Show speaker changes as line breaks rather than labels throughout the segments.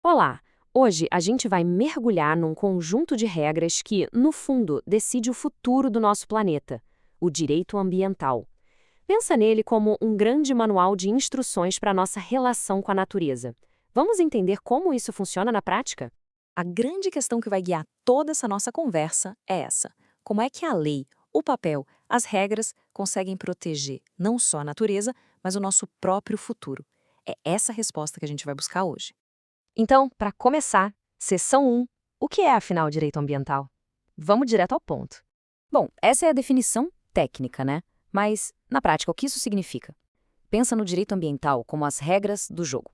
Olá! Hoje a gente vai mergulhar num conjunto de regras que, no fundo, decide o futuro do nosso planeta, o direito ambiental. Pensa nele como um grande manual de instruções para a nossa relação com a natureza. Vamos entender como isso funciona na prática?
A grande questão que vai guiar toda essa nossa conversa é essa: como é que a lei, o papel, as regras conseguem proteger não só a natureza, mas o nosso próprio futuro? É essa resposta que a gente vai buscar hoje.
Então, para começar, seção 1, o que é afinal direito ambiental? Vamos direto ao ponto.
Bom, essa é a definição técnica, né? Mas, na prática, o que isso significa? Pensa no direito ambiental como as regras do jogo.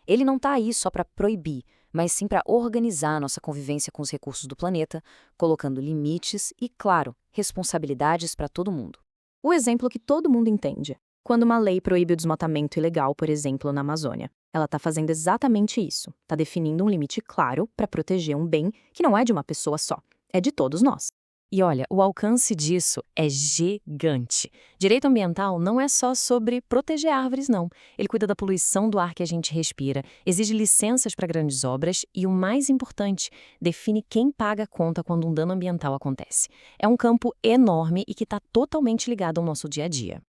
Ele não está aí só para proibir, mas sim para organizar a nossa convivência com os recursos do planeta, colocando limites e, claro, responsabilidades para todo mundo. O exemplo que todo mundo entende: quando uma lei proíbe o desmatamento ilegal, por exemplo, na Amazônia. Ela está fazendo exatamente isso. Está definindo um limite claro para proteger um bem que não é de uma pessoa só, é de todos nós. E olha, o alcance disso é gigante. Direito ambiental não é só sobre proteger árvores, não. Ele cuida da poluição do ar que a gente respira, exige licenças para grandes obras e, o mais importante, define quem paga a conta quando um dano ambiental acontece. É um campo enorme e que está totalmente ligado ao nosso dia a dia.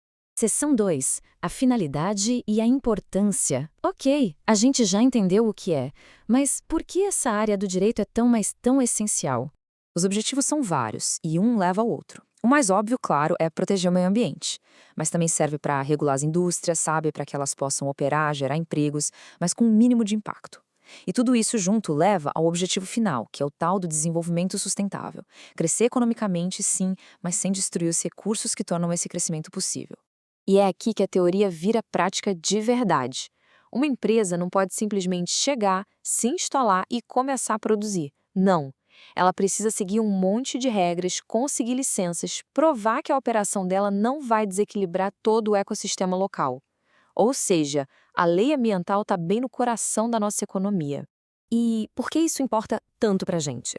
Seção 2. A finalidade e a importância. Ok, a gente já entendeu o que é, mas por que essa área do direito é tão essencial? Os objetivos são vários e um leva ao outro. O mais óbvio, claro, é proteger o meio ambiente, mas também serve para regular as indústrias, sabe, para que elas possam operar, gerar empregos, mas com um mínimo de impacto. E tudo isso junto leva ao objetivo final, que é o tal do desenvolvimento sustentável. Crescer economicamente, sim, mas sem destruir os recursos que tornam esse crescimento possível. E é aqui que a teoria vira prática de verdade. Uma empresa não pode simplesmente chegar, se instalar e começar a produzir. Não. Ela precisa seguir um monte de regras, conseguir licenças, provar que a operação dela não vai desequilibrar todo o ecossistema local. Ou seja, a lei ambiental está bem no coração da nossa economia. E por que isso importa tanto para a gente?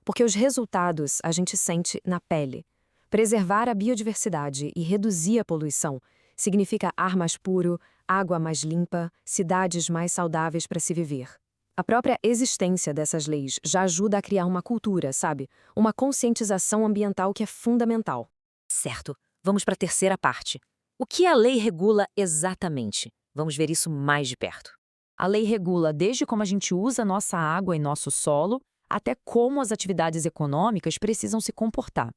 Porque os resultados a gente sente na pele. Preservar a biodiversidade e reduzir a poluição significa ar mais puro, água mais limpa, cidades mais saudáveis para se viver. A própria existência dessas leis já ajuda a criar uma cultura, sabe? Uma conscientização ambiental que é fundamental. Certo, vamos para a terceira parte. O que a lei regula exatamente? Vamos ver isso mais de perto. A lei regula desde como a gente usa nossa água e nosso solo, até como as atividades econômicas precisam se comportar.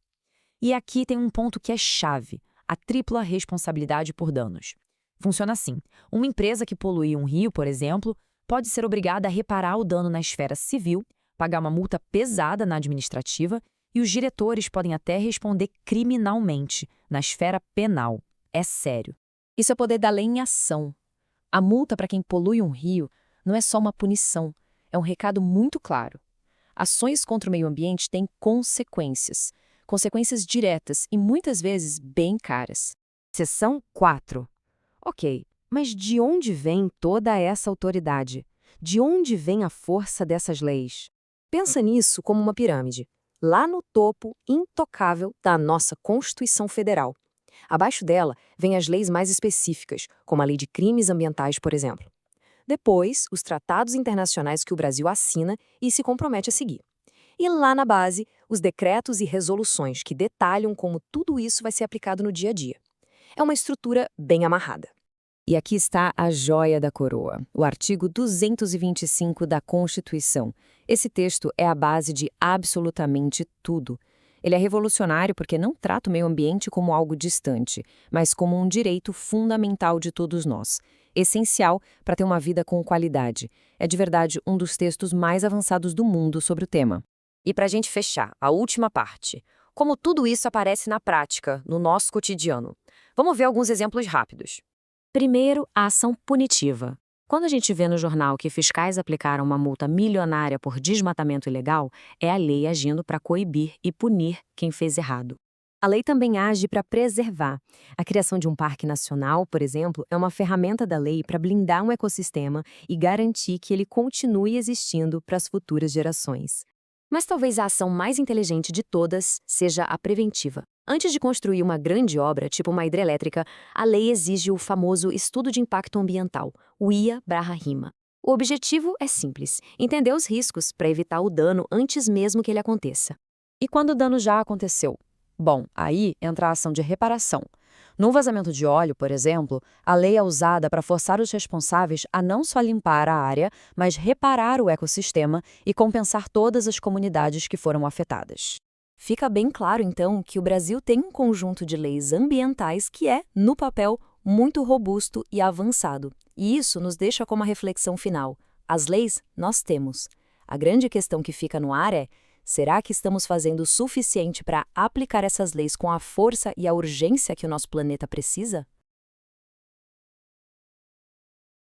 E aqui tem um ponto que é chave: a tripla responsabilidade por danos. Funciona assim: uma empresa que polui um rio, por exemplo, pode ser obrigada a reparar o dano na esfera civil, pagar uma multa pesada na administrativa, e os diretores podem até responder criminalmente, na esfera penal. É sério. Isso é poder da lei em ação. A multa para quem polui um rio não é só uma punição, é um recado muito claro. Ações contra o meio ambiente têm consequências. Consequências diretas e muitas vezes bem caras. Seção 4. Ok, mas de onde vem toda essa autoridade? De onde vem a força dessas leis? Pensa nisso como uma pirâmide. Lá no topo, intocável, está a nossa Constituição Federal. Abaixo dela, vêm as leis mais específicas, como a Lei de Crimes Ambientais, por exemplo. Depois, os tratados internacionais que o Brasil assina e se compromete a seguir. E lá na base, os decretos e resoluções que detalham como tudo isso vai ser aplicado no dia a dia. É uma estrutura bem amarrada. E aqui está a joia da coroa, o artigo 225 da Constituição. Esse texto é a base de absolutamente tudo. Ele é revolucionário porque não trata o meio ambiente como algo distante, mas como um direito fundamental de todos nós, essencial para ter uma vida com qualidade. É de verdade um dos textos mais avançados do mundo sobre o tema. E para a gente fechar, a última parte: como tudo isso aparece na prática, no nosso cotidiano. Vamos ver alguns exemplos rápidos. Primeiro, a ação punitiva. Quando a gente vê no jornal que fiscais aplicaram uma multa milionária por desmatamento ilegal, é a lei agindo para coibir e punir quem fez errado. A lei também age para preservar. A criação de um parque nacional, por exemplo, é uma ferramenta da lei para blindar um ecossistema e garantir que ele continue existindo para as futuras gerações. Mas talvez a ação mais inteligente de todas seja a preventiva. Antes de construir uma grande obra, tipo uma hidrelétrica, a lei exige o famoso Estudo de Impacto Ambiental, o IA/RIMA. O objetivo é simples: entender os riscos para evitar o dano antes mesmo que ele aconteça.
E quando o dano já aconteceu? Bom, aí entra a ação de reparação. No vazamento de óleo, por exemplo, a lei é usada para forçar os responsáveis a não só limpar a área, mas reparar o ecossistema e compensar todas as comunidades que foram afetadas.
Fica bem claro, então, que o Brasil tem um conjunto de leis ambientais que é, no papel, muito robusto e avançado. E isso nos deixa com uma reflexão final. As leis nós temos. A grande questão que fica no ar é: será que estamos fazendo o suficiente para aplicar essas leis com a força e a urgência que o nosso planeta precisa?